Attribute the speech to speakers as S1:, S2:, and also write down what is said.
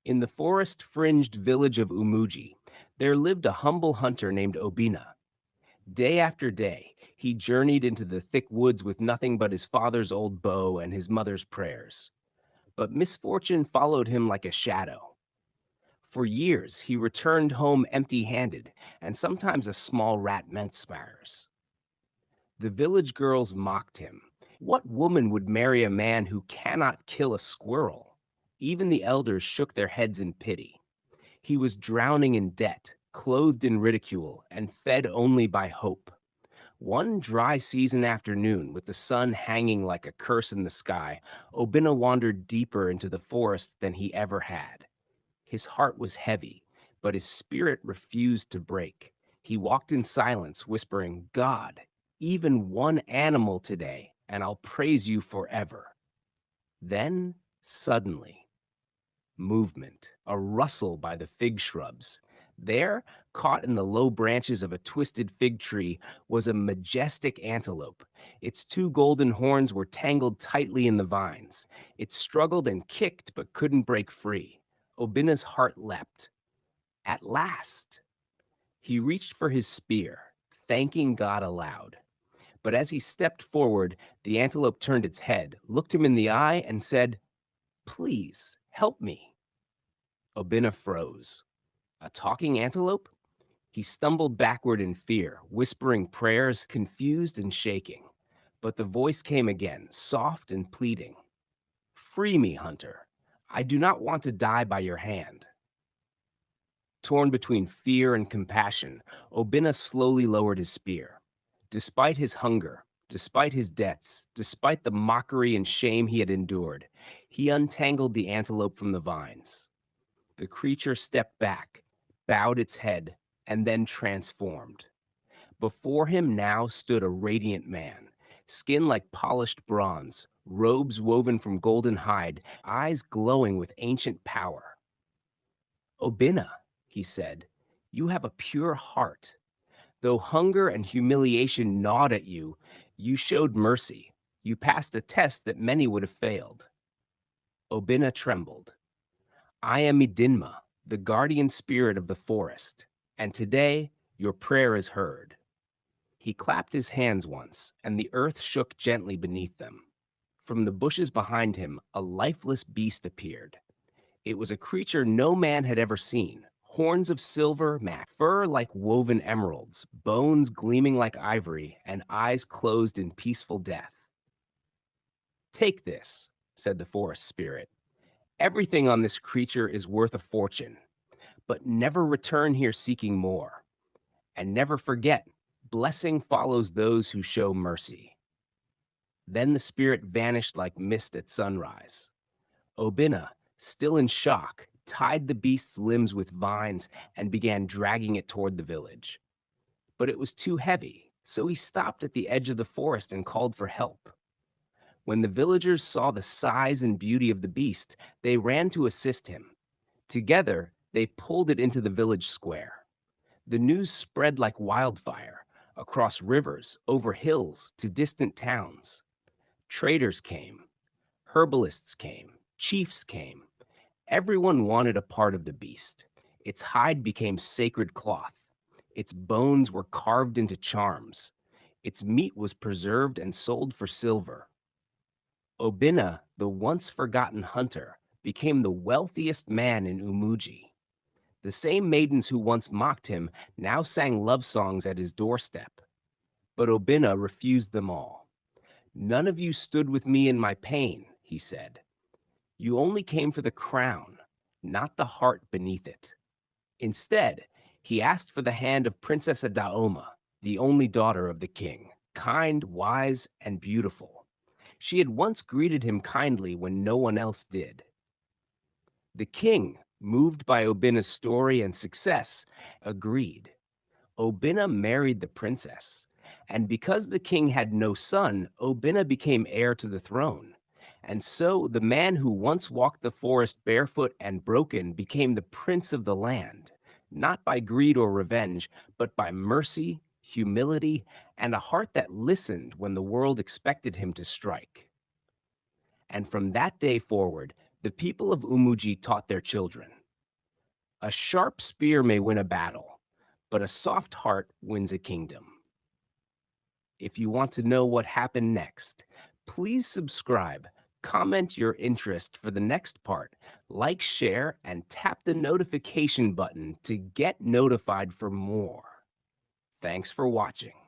S1: In the forest-fringed village of Umuji, there lived a humble hunter named Obina. Day after day, he journeyed into the thick woods with nothing but his father's old bow and his mother's prayers. But misfortune followed him like a shadow. For years, he returned home empty-handed, and sometimes a small rat meant spares. The village girls mocked him. What woman would marry a man who cannot kill a squirrel? Even the elders shook their heads in pity. He was drowning in debt, clothed in ridicule, and fed only by hope. One dry season afternoon, with the sun hanging like a curse in the sky, Obina wandered deeper into the forest than he ever had. His heart was heavy, but his spirit refused to break. He walked in silence, whispering, God, even one animal today, and I'll praise you forever. Then, suddenly, movement, a rustle by the fig shrubs. There, caught in the low branches of a twisted fig tree, was a majestic antelope. Its two golden horns were tangled tightly in the vines. It struggled and kicked but couldn't break free. Obina's heart leapt. At last! He reached for his spear, thanking God aloud. But as he stepped forward, the antelope turned its head, looked him in the eye, and said, Please, help me. Obina froze. A talking antelope? He stumbled backward in fear, whispering prayers, confused and shaking. But the voice came again, soft and pleading. Free me, hunter. I do not want to die by your hand. Torn between fear and compassion, Obina slowly lowered his spear. Despite his hunger, despite his debts, despite the mockery and shame he had endured, he untangled the antelope from the vines. The creature stepped back, bowed its head, and then transformed. Before him now stood a radiant man, skin like polished bronze, robes woven from golden hide, eyes glowing with ancient power. Obina, he said, you have a pure heart. Though hunger and humiliation gnawed at you, you showed mercy. You passed a test that many would have failed. Obina trembled. I am Idinma, the guardian spirit of the forest, and today your prayer is heard. He clapped his hands once, and the earth shook gently beneath them. From the bushes behind him, a lifeless beast appeared. It was a creature no man had ever seen. Horns of silver, fur like woven emeralds, bones gleaming like ivory, and eyes closed in peaceful death. Take this, said the forest spirit. Everything on this creature is worth a fortune, but never return here seeking more. And never forget, blessing follows those who show mercy. Then the spirit vanished like mist at sunrise. Obina, still in shock, tied the beast's limbs with vines and began dragging it toward the village. But it was too heavy, so he stopped at the edge of the forest and called for help. When the villagers saw the size and beauty of the beast, they ran to assist him. Together, they pulled it into the village square. The news spread like wildfire, across rivers, over hills, to distant towns. Traders came, herbalists came, chiefs came. Everyone wanted a part of the beast. Its hide became sacred cloth. Its bones were carved into charms. Its meat was preserved and sold for silver. Obina, the once forgotten hunter, became the wealthiest man in Umuji. The same maidens who once mocked him now sang love songs at his doorstep. But Obina refused them all. None of you stood with me in my pain, he said. You only came for the crown, not the heart beneath it. Instead, he asked for the hand of Princess Adaoma, the only daughter of the king, kind, wise, and beautiful. She had once greeted him kindly when no one else did. The king, moved by Obina's story and success, agreed. Obina married the princess, and because the king had no son, Obina became heir to the throne. And so the man who once walked the forest barefoot and broken became the prince of the land, not by greed or revenge, but by mercy, humility, and a heart that listened when the world expected him to strike. And from that day forward, the people of Umuji taught their children, A sharp spear may win a battle, but a soft heart wins a kingdom. If you want to know what happened next, please subscribe, comment your interest for the next part, like, share, and tap the notification button to get notified for more. Thanks for watching.